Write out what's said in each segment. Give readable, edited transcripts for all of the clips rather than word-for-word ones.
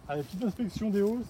Allez, petite inspection des hausses.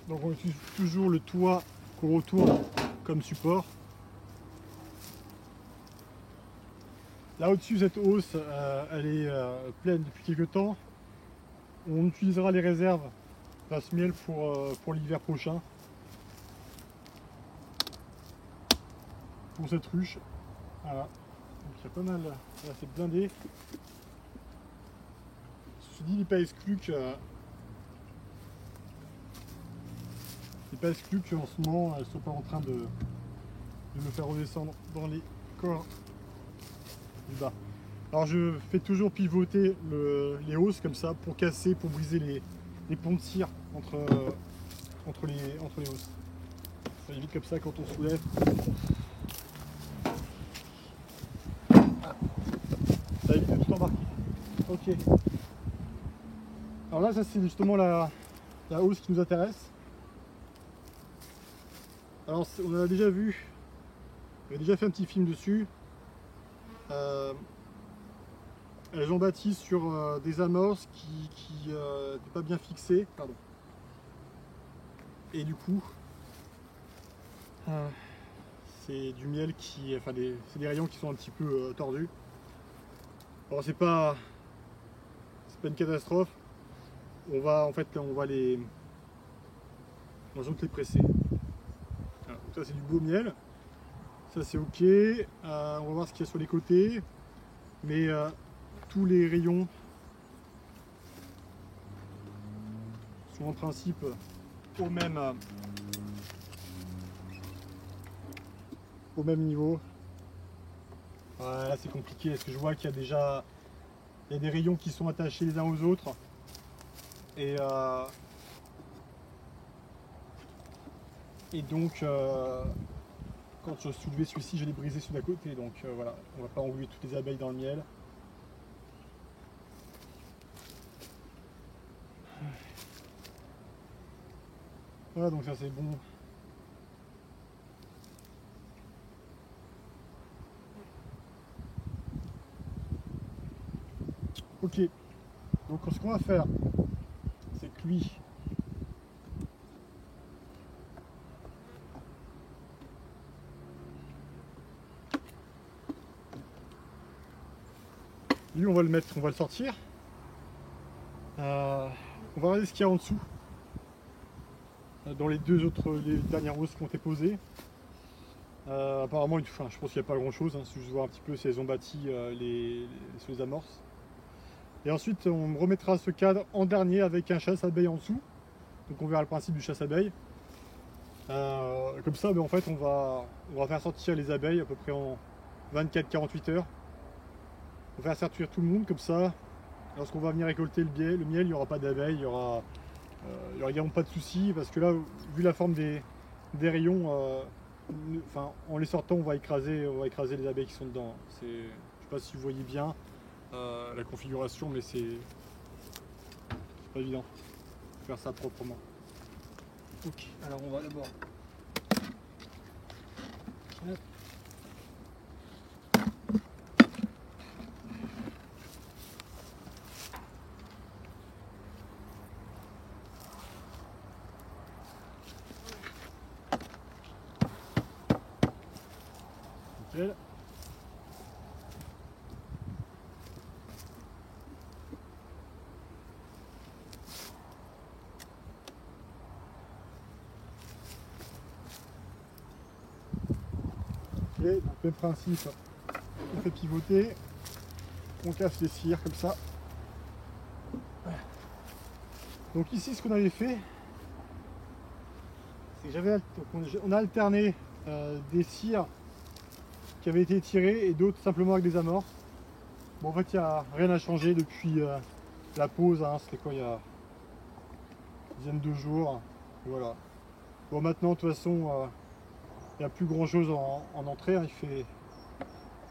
Donc on utilise toujours le toit qu'on retourne comme support. Là au-dessus, cette hausse, elle est pleine depuis quelques temps. On utilisera les réserves passe-miel pour l'hiver prochain. Pour cette ruche. Voilà. Donc il y a pas mal. Là c'est blindé. Je dis, il n'est pas exclu que. Il n'est pas exclu qu'en ce moment elles ne sont pas en train de me faire redescendre dans les corps du bas. Alors je fais toujours pivoter les hausses comme ça pour casser, pour briser les ponts de cire entre les hausses. Ça évite comme ça quand on soulève. Ça évite de tout embarquer. Ok. Alors là, ça c'est justement la hausse qui nous intéresse. Alors on a déjà vu, on a déjà fait un petit film dessus. Elles ont bâti sur des amorces qui n'étaient pas bien fixées. Pardon. Et du coup, c'est du miel qui, enfin c'est des rayons qui sont un petit peu tordus. Alors c'est pas une catastrophe. On va les presser. Voilà, donc ça c'est du beau miel. Ça c'est ok. On va voir ce qu'il y a sur les côtés. Mais tous les rayons sont en principe au même niveau. Voilà, c'est compliqué parce que je vois qu'il y a déjà des rayons qui sont attachés les uns aux autres. Et donc quand je soulevais celui-ci, je l'ai brisé celui d'à côté. Donc voilà, on va pas engluer toutes les abeilles dans le miel. Voilà, donc ça c'est bon. Ok, donc ce qu'on va faire, c'est que lui, on va le mettre, on va le sortir. On va regarder ce qu'il y a en dessous, dans les dernières hausses qui ont été posées. Apparemment, je pense qu'il n'y a pas grand chose, hein, si je vois un petit peu si elles ont bâti sur les amorces. Et ensuite, on remettra ce cadre en dernier avec un chasse-abeille en dessous. Donc on verra le principe du chasse-abeille. Comme ça, en fait, on va faire sortir les abeilles à peu près en 24-48 heures. On va faire sortir tout le monde comme ça. Lorsqu'on va venir récolter le miel, il n'y aura pas d'abeilles, il y aura également pas de soucis parce que là, vu la forme des rayons, en les sortant, on va écraser les abeilles qui sont dedans. Je ne sais pas si vous voyez bien la configuration, mais c'est pas évident de faire ça proprement. Ok, alors on va d'abord. Nickel. Ok, donc même principe, on fait pivoter, on casse les cires comme ça. Donc ici ce qu'on avait fait, c'est que on a alterné des cires qui avaient été tirées et d'autres simplement avec des amorces. Bon en fait il n'y a rien à changer depuis la pause, hein, c'était quoi il y a une dizaine de jours. Voilà. Bon maintenant de toute façon il n'y a plus grand chose en entrée, hein, il fait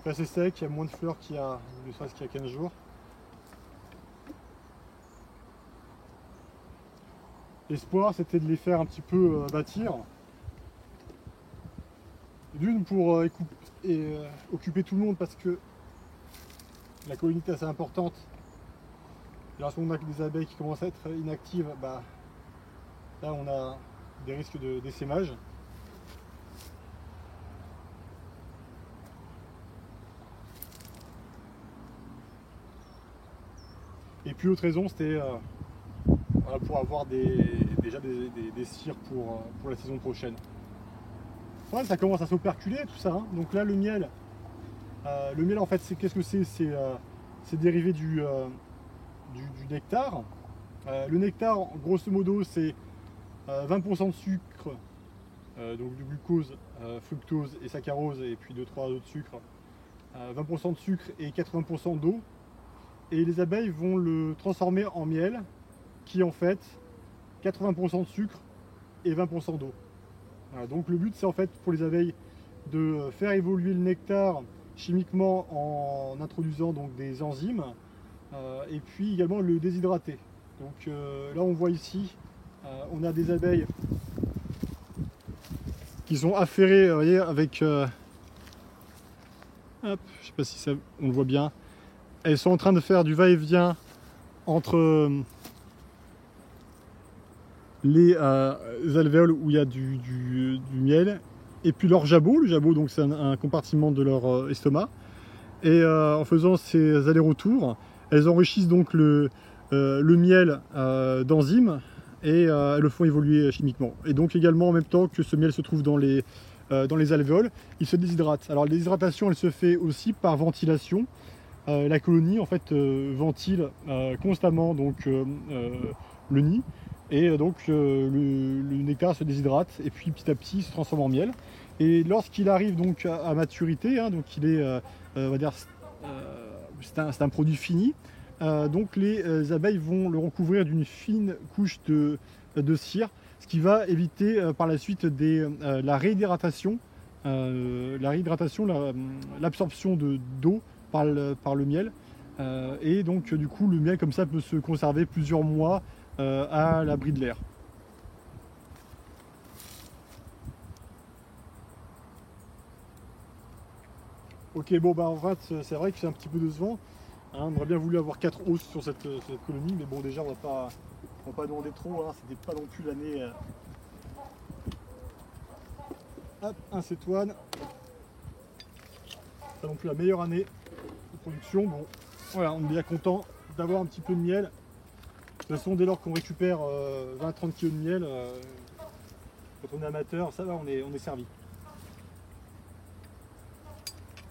assez sec, il y a moins de fleurs qu'il y a, ne serait-ce qu'il y a 15 jours. l'espoir c'était de les faire un petit peu bâtir. D'une pour occuper tout le monde parce que la colonie est assez importante. Et lorsqu'on a des abeilles qui commencent à être inactives, bah, là on a des risques d'essaimage. Et puis l'autre raison c'était voilà, pour avoir déjà des cires pour la saison prochaine. Ouais, ça commence à s'operculer tout ça, hein. Donc là le miel en fait qu'est-ce que c'est? C'est dérivé du nectar. Le nectar grosso modo c'est 20% de sucre, donc du glucose, fructose et saccharose et puis 2-3 autres sucres, 20% de sucre et 80% d'eau. Et les abeilles vont le transformer en miel qui est en fait 80% de sucre et 20% d'eau. Voilà, donc le but c'est en fait pour les abeilles de faire évoluer le nectar chimiquement en introduisant donc des enzymes et puis également le déshydrater. Donc là on voit ici, on a des abeilles qui sont affairées, vous voyez, avec hop, je sais pas si ça, on le voit bien. Elles sont en train de faire du va-et-vient entre les alvéoles où il y a du miel et puis leur jabot. Le jabot, donc c'est un compartiment de leur estomac. Et en faisant ces allers-retours, elles enrichissent donc le miel d'enzymes et elles le font évoluer chimiquement. Et donc également en même temps que ce miel se trouve dans les alvéoles, il se déshydrate. Alors la déshydratation elle se fait aussi par ventilation. La colonie en fait ventile constamment donc le nid et donc le nectar se déshydrate et puis petit à petit se transforme en miel. Et lorsqu'il arrive donc à maturité, hein, donc il est on va dire c'est un produit fini, donc les abeilles vont le recouvrir d'une fine couche de cire, ce qui va éviter par la suite la réhydratation, l'absorption d'eau par le miel. Et donc du coup le miel comme ça peut se conserver plusieurs mois à l'abri de l'air. Ok, bon bah en fait c'est vrai que c'est un petit peu décevant, hein, on aurait bien voulu avoir 4 hausses sur cette colonie, mais bon déjà on va pas demander trop, hein, c'était pas non plus l'année. Hop, un cétoine, pas non plus la meilleure année de production. Bon voilà, on est bien content d'avoir un petit peu de miel. De toute façon dès lors qu'on récupère 20-30 kg de miel, quand on est amateur, ça va, on est servi.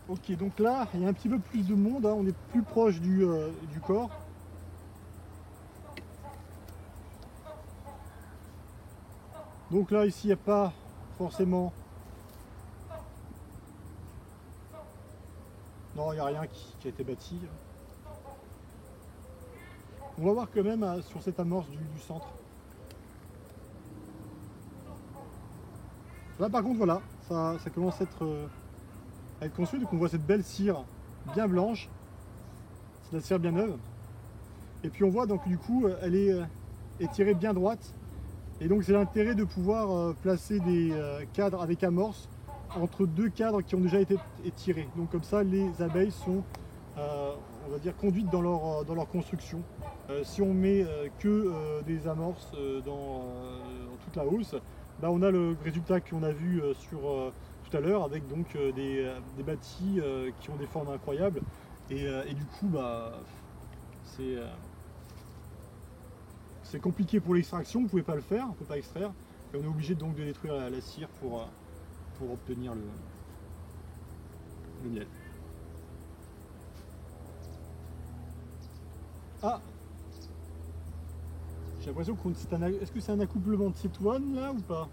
Ok, donc là, il y a un petit peu plus de monde, hein, on est plus proche du corps. Donc là, ici, il n'y a pas forcément... Non, il n'y a rien qui a été bâti. On va voir quand même sur cette amorce du centre. Là, par contre, voilà, ça commence à être construit, donc on voit cette belle cire bien blanche. C'est de la cire bien neuve. Et puis on voit donc du coup elle est étirée bien droite. Et donc c'est l'intérêt de pouvoir placer des cadres avec amorce entre deux cadres qui ont déjà été étirés. Donc comme ça les abeilles sont on va dire conduites dans leur construction. Si on met que des amorces dans toute la hausse, bah, on a le résultat qu'on a vu tout à l'heure avec donc des bâtis qui ont des formes incroyables et du coup bah, c'est compliqué pour l'extraction, on ne pouvait pas le faire, on ne peut pas extraire et on est obligé donc de détruire la cire pour obtenir le miel. Ah, j'ai l'impression que est-ce que c'est un accouplement de cétoine là ou pas?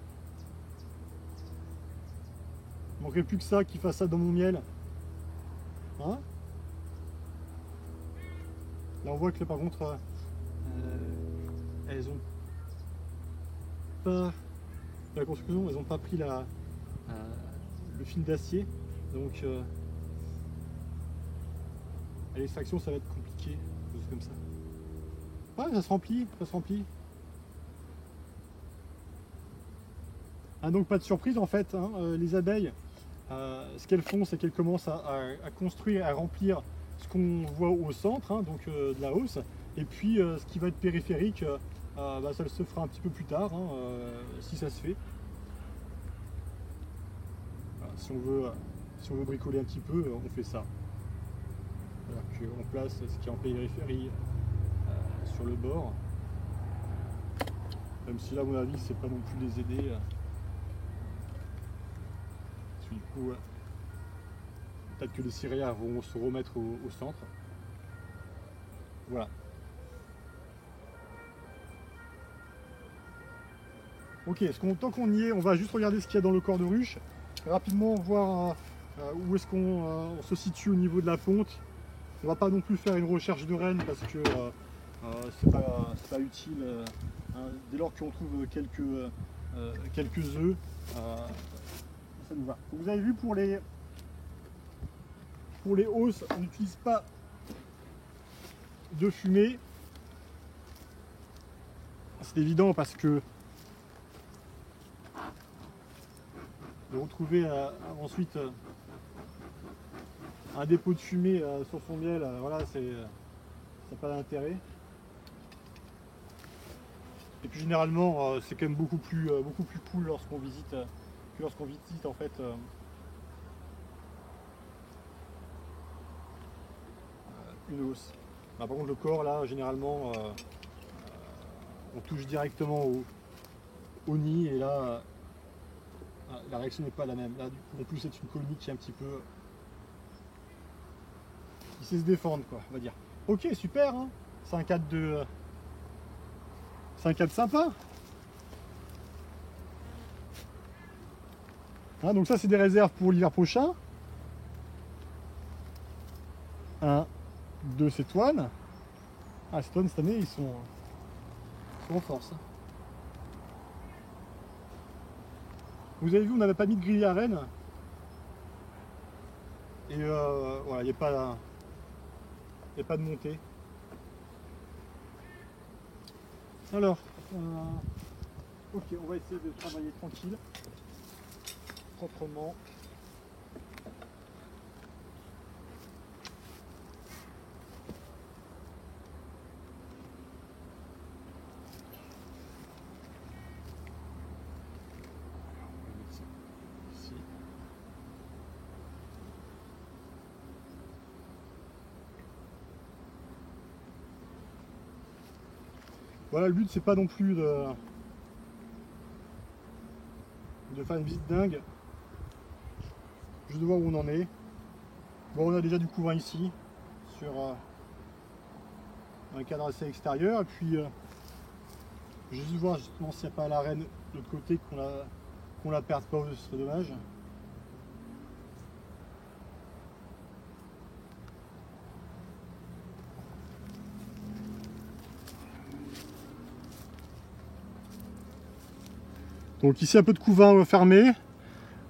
Il manquerait plus que ça qui fasse ça dans mon miel. Hein? Là on voit que par contre elles ont pas la construction, elles ont pas pris le fil d'acier, donc à l'extraction ça va être compliqué, comme ça. Ah, ça se remplit, ça se remplit. Ah, donc pas de surprise en fait, hein, les abeilles, ce qu'elles font, c'est qu'elles commencent à construire, à remplir ce qu'on voit au centre, hein, donc de la hausse, et puis ce qui va être périphérique, bah, ça se fera un petit peu plus tard, hein, si ça se fait. Voilà, si on veut bricoler un petit peu, on fait ça. Alors qu'on place ce qui est en périphérie sur le bord. Même si là, à mon avis, c'est pas non plus les aider. Parce que du coup, peut-être que les céréales vont se remettre au centre. Voilà. Ok, tant qu'on y est, on va juste regarder ce qu'il y a dans le corps de ruche. Rapidement voir où est-ce qu'on se situe au niveau de la ponte. On va pas non plus faire une recherche de reine parce que c'est pas utile. Hein, dès lors qu'on trouve quelques œufs, ça nous va. Donc vous avez vu pour les hausses, on n'utilise pas de fumée. C'est évident parce que de retrouver ensuite un dépôt de fumée sur son miel, voilà, ça n'a pas d'intérêt. Et puis généralement, c'est quand même beaucoup plus cool lorsqu'on visite, que lorsqu'on visite en fait une hausse. Par contre, le corps là, généralement, on touche directement au nid et là, la réaction n'est pas la même. Là, du coup, en plus, c'est une colonie qui est un petit peu, qui sait se défendre, quoi, on va dire. Ok, super, hein, c'est un cadre c'est un cadre sympa. Hein, donc ça, c'est des réserves pour l'hiver prochain. 1, 2 cétoines. Ah, les cétoines, cette année, ils sont en force. Hein. Vous avez vu, on n'avait pas mis de grille à rennes. Et voilà, il n'y a pas de montée. Alors, ok, on va essayer de travailler tranquille, proprement. Ici. Voilà, le but c'est pas non plus de faire une visite dingue, juste de voir où on en est. Bon, on a déjà du couvain ici, sur un cadre assez extérieur, et puis je vais juste voir justement s'il n'y a pas la reine de l'autre côté, qu'on la perde pas, ce serait dommage. Donc ici un peu de couvain fermé.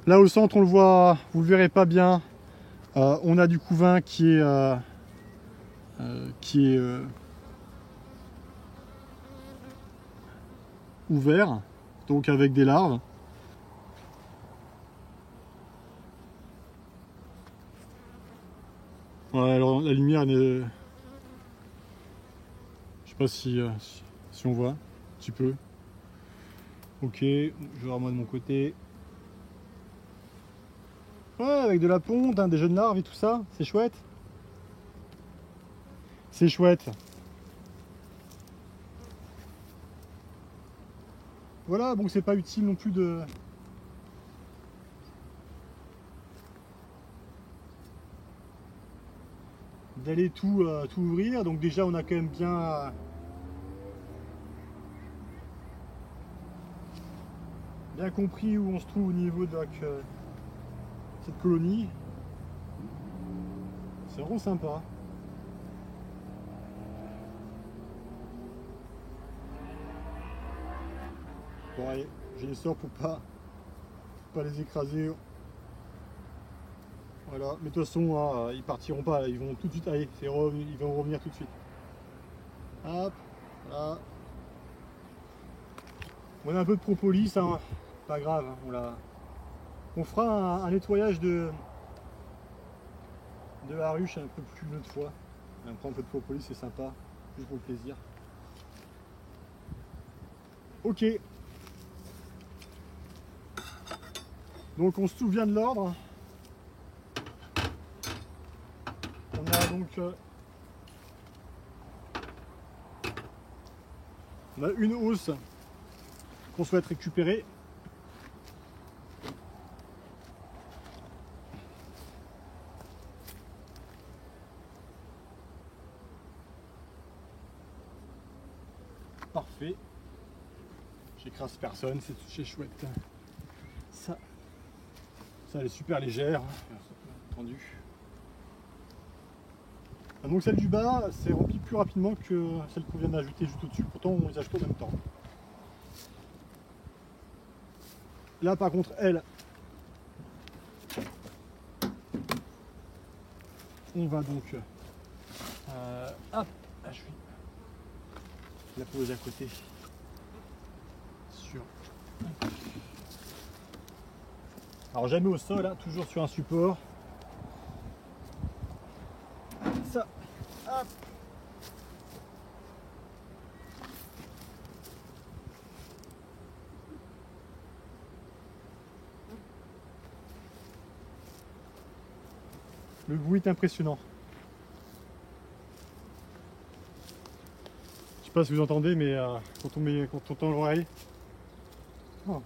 Là au centre on le voit, vous le verrez pas bien. On a du couvain qui est ouvert, donc avec des larves. Ouais, alors la lumière, je sais pas si on voit un petit peu. Ok, je vais voir moi de mon côté. Ouais, avec de la ponte, hein, des jeunes larves et tout ça, c'est chouette. C'est chouette. Voilà, bon, c'est pas utile non plus d'aller tout ouvrir. Donc déjà, on a quand même bien compris où on se trouve au niveau de cette colonie. C'est vraiment sympa. Bon allez, j'ai les sorts pour pas les écraser. Voilà, mais de toute façon, hein, ils partiront pas, là. Ils vont tout de suite, allez, ils vont revenir tout de suite. Hop, là. On a un peu de propolis, hein. pas grave, hein, on fera un nettoyage de la ruche un peu plus une autre fois. On prend un peu de propolis, c'est sympa, juste pour le plaisir. Ok. Donc on se souvient de l'ordre. On a donc on a une hausse qu'on souhaite récupérer. Parfait. J'écrase personne, c'est chouette. Ça elle est super légère, entendu. Donc celle du bas, c'est rempli plus rapidement que celle qu'on vient d'ajouter juste au-dessus. Pourtant, on les ajoute en même temps. Là, par contre, elle, on va donc hop, là, je vais la poser à côté sur. Alors jamais au sol, hein, toujours sur un support. Ça, hop. Le bruit est impressionnant. Je sais pas si vous entendez, mais quand on tend l'oreille. Oh.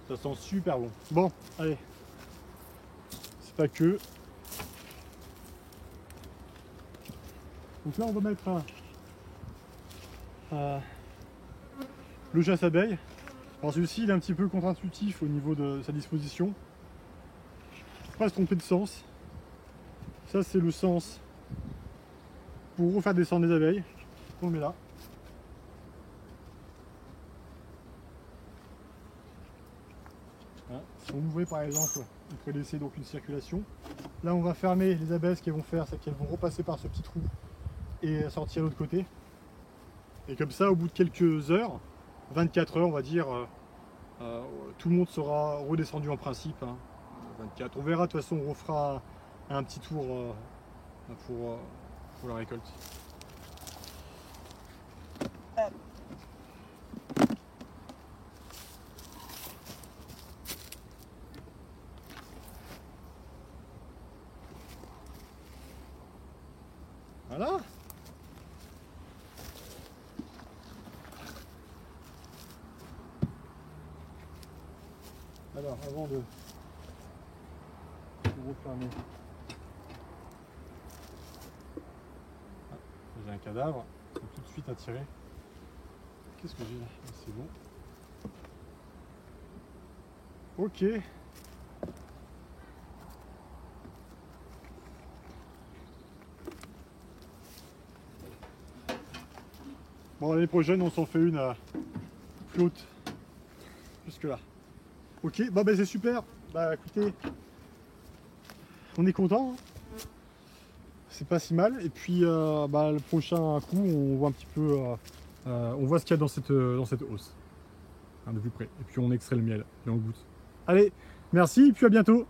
Ça sent super bon. Bon, allez. C'est pas que. Donc là, on va mettre le chasse-abeille. Alors celui-ci, il est un petit peu contre-intuitif au niveau de sa disposition. Il faut pas se tromper de sens. Ça, c'est le sens pour refaire descendre les abeilles. On le met là. Voilà. Si on ouvrait par exemple, on pourrait laisser donc une circulation. Là, on va fermer les abeilles. Ce qu'elles vont faire, c'est qu'elles vont repasser par ce petit trou et sortir de l'autre côté. Et comme ça, au bout de quelques heures, 24 heures, on va dire, tout le monde sera redescendu en principe. Hein, 24. On verra, de toute façon, on refera un petit tour pour la récolte. Voilà. Alors, avant de refermer, j'ai un cadavre, il faut tout de suite attirer. Qu'est-ce que j'ai là? C'est bon. Ok. Bon, l'année prochaine, on s'en fait une plus haute. Jusque là. Ok, bah, c'est super. Bah écoutez, on est content. Hein. C'est pas si mal. Et puis le prochain coup, on voit un petit peu, on voit ce qu'il y a dans cette hausse. Hein, de plus près. Et puis on extrait le miel et on goûte. Allez, merci et puis à bientôt.